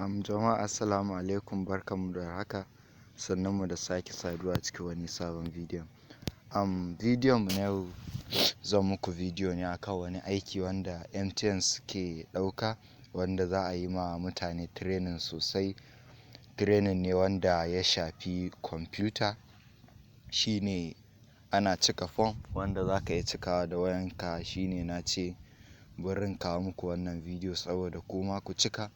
Jama'a assalamu alaikum, barkanmu da haka, sannunmu da sake saduwa cikin wani sabon bidiyon. Bidiyon mu na yau zan muku bidiyo ne akan wani aiki wanda MTN suke ɗauka, wanda za a yi ma mutane training sosai. Training ne wanda ya shafi kwamfuta, shine ana cika form wanda za ka yi cikawa da wayanka. Shine na ce bari in kawo muku wannan bidiyo saboda kuma ku cika,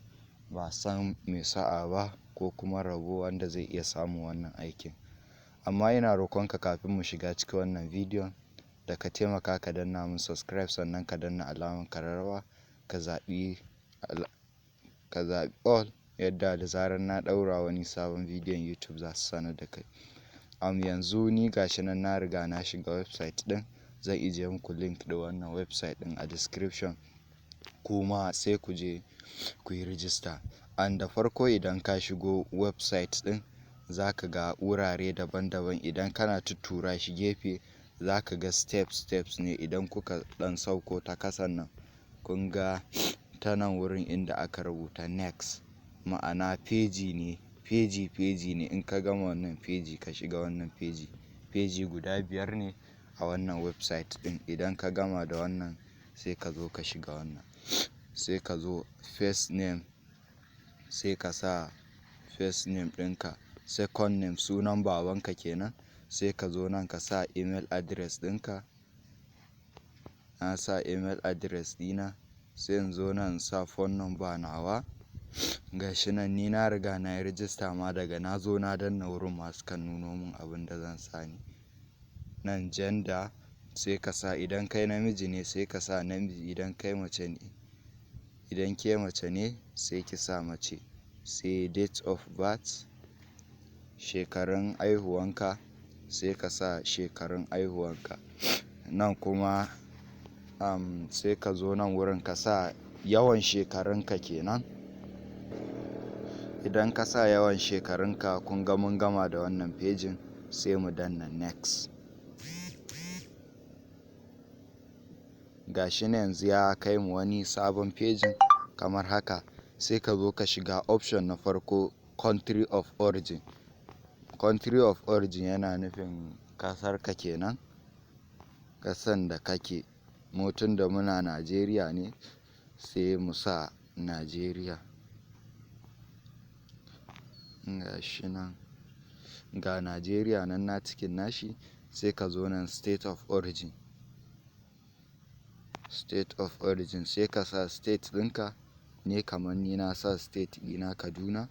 ba san mai sa'a ba ko kuma rabo wanda zai iya samun wannan aikin. Amma ina roƙonka kafin mu shiga cikin wannan bidiyon da ka taimaka ka danna mun subscribe, sannan ka danna alamar kararrawa, ka zaɓi all, yadda da zarar na ɗaura wani sabon bidiyon YouTube za su sanar da kai. Yanzu ni gashi nan na riga na shiga website ɗin, zan ijiye muku link ɗin wannan website ɗin a description, kuma sai ku je ku yi register. Da farko idan ka shigo website ɗin za ka ga wurare daban-daban. Idan kana tuttura shi gefe za ka ga steps ne. Idan kuka ɗan sauko ta kasan nan, kun ga ta nan wurin inda aka rubuta next, ma'ana feji ne, feji ne. In ka gama wannan feji ka shiga wannan feji guda 5 ne a wannan website ɗin. Idan ka gama da wannan sai ka zo ka shiga wannan, sai ka zo first name, sai ka sa first name ɗinka. Second name sunan babanka kenan, sai ka zo nan ka sa email address ɗinka. Na sa email address ɗina, sai in zo nan sa phone number nawa. Gashi nan ni na riga na yi register ma, daga na zo na danna wurin masu kan nuno mun abin da zan sa ni. Nan gender sai ka sa, idan kai namiji ne sai ka sa namiji, idan kai mace ne, idan ke mace ne sai ki sa mace. Sai date of birth, shekarun aihuwanka, sai ka sa shekarun aihuwanka. Nan kuma sai ka zo nan wurin ka sa yawan shekarunka kenan. Idan ka sa yawan shekarunka, kun ga mun gama da wannan fejin, sai mu danna next. Gashi ne yanzu ya kai mu wani sabon fejin kamar haka. Sai ka zo ka shiga option na farko, country of origin. Country of origin yana nufin ƙasarka kenan, ƙasan da kake. Mu tun da muna Najeriya ne sai mu sa Najeriya. Gashi nan ga Najeriya nan na cikin nashi. Sai ka zo nan state of origin, state of origin sai ka sa state ɗinka ne, kamar ni na sa state ɗina Kaduna.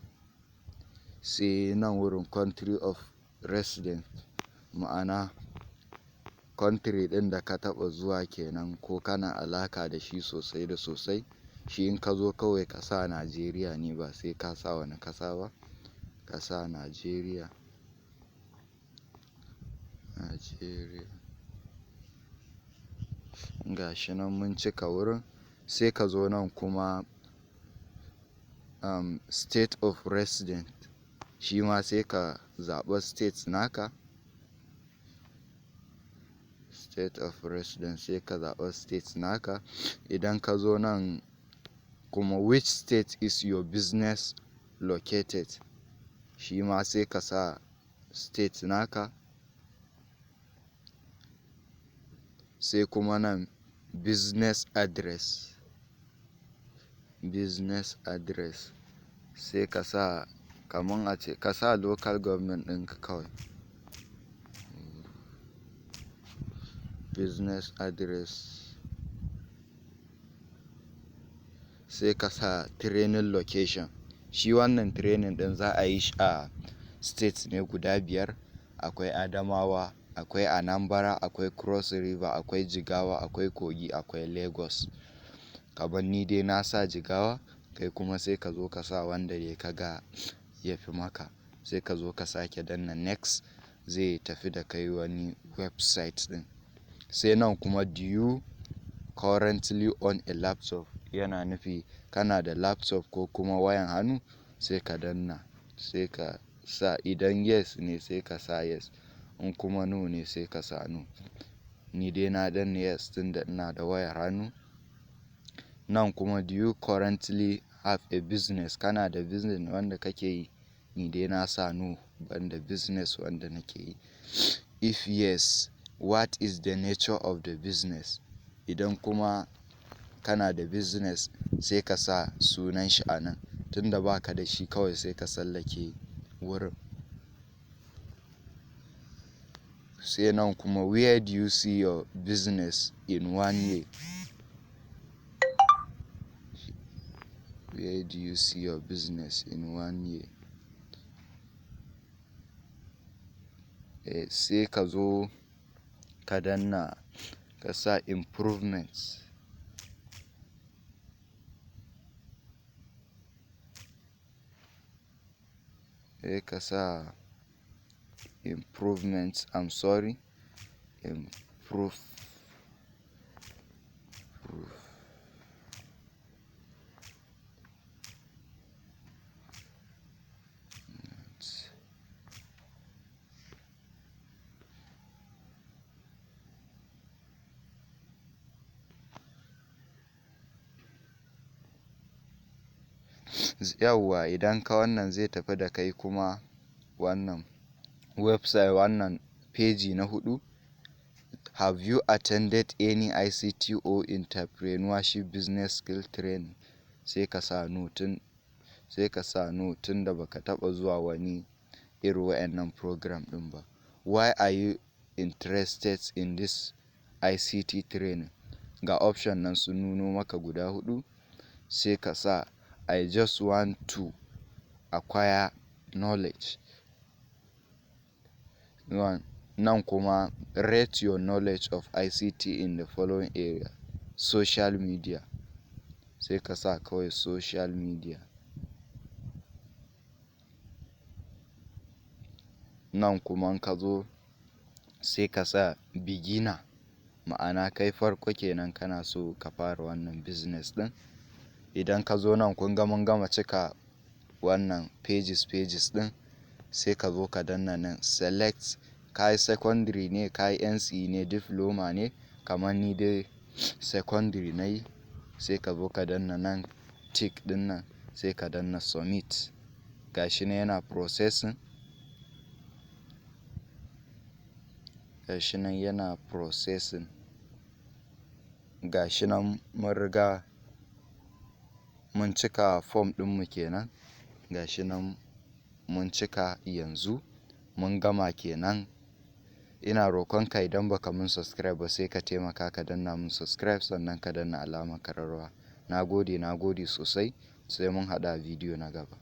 Sai nan wurin country of residence, ma'ana country ɗin da ka taɓa zuwa kenan ko kana alaka da shi sosai da sosai. Shi in ka zo kawai ka sa Najeriya ne, ba sai ka sa wani ƙasa ba, ka sa Najeriya. Gashi nan mun cika wurin. Sai ka zo nan kuma state of resident, shi ma sai ka zaɓa state naka. State of residence sai ka zaɓa state naka. Idan ka zo nan kuma which state is your business located, shi ma sai ka sa state naka. Sai kuma nan business address, business address sai ka sa, kaman a ce ka sa local government ɗinka kawai. Business address sai ka sa training location. Shi wannan training ɗin za a yi shi a states ne guda 5. Akwai Adamawa, akwai Anambra, akwai Cross River, akwai Jigawa, akwai Kogi, akwai Lagos. Kaman ni dai na sa Jigawa, kai kuma sai ka zo ka sa wanda dai ka ga ya fi maka. Sai ka zo ka sake danna next, zai tafi da kai wani website ɗin. Sai nan kuma do you currently own a laptop, yana nufi kana da laptop ko kuma wayan hannu. Sai ka danna, sai ka sa, idan yes ne sai ka sa yes, in kuma no ne sai ka sa no. Ni dai na danna yes tunda ina da wayar hannu. Nan kuma do you currently have a business, kana da business wanda kake yi? Ni dai na sa no, ban da business wanda nake yi. If yes, what is the nature of the business? Idan kuma kana da business sai ka sa sunan shi a nan, tunda baka da shi kawai sai ka sallake wurin. Sai nan kuma where do you see your business in 1 year? Where do you see your business in 1 year? Sai ka zo ka danna ka sa improvements. Sai ka sa improvements, yawwa idan ka wannan zai tafi da kai kuma wannan website, wannan page na 4. Have you attended any ICT or entrepreneurship business skill training? Sai ka sa no tun da baka taba zuwa wani irin wa'annan program din ba. Why are you interested in this ICT training? Ga option nan sun nuno maka guda 4. Sai ka sa I just want to acquire knowledge. Nan kuma rate your knowledge of ICT in the following area. Social media. Sai ka sa kawai social media. Nan kuma ka zo sai ka sa beginner, ma'ana kai farko kenan kana so ka fara wannan business din. Idan ka zo nan kun ga mun gama cika wannan pages din, sai ka zo ka danna nan select. Kai secondary ne, kai NCE ne, diploma ne, kamar ni dai secondary nayi. Sai ka zo ka danna nan tick din nan, sai ka danna submit. Gashi nan yana processing. Gashi nan mun riga mun cika form din mu kenan. Gashi nan mun cika yanzu, mun gama kenan. Ina roƙon ka idan baka mun subscribe ba sai ka taimaka ka danna mun subscribe, sannan ka danna alamar ƙararrawa. Nagode sosai, sai mun haɗu a video na gaba.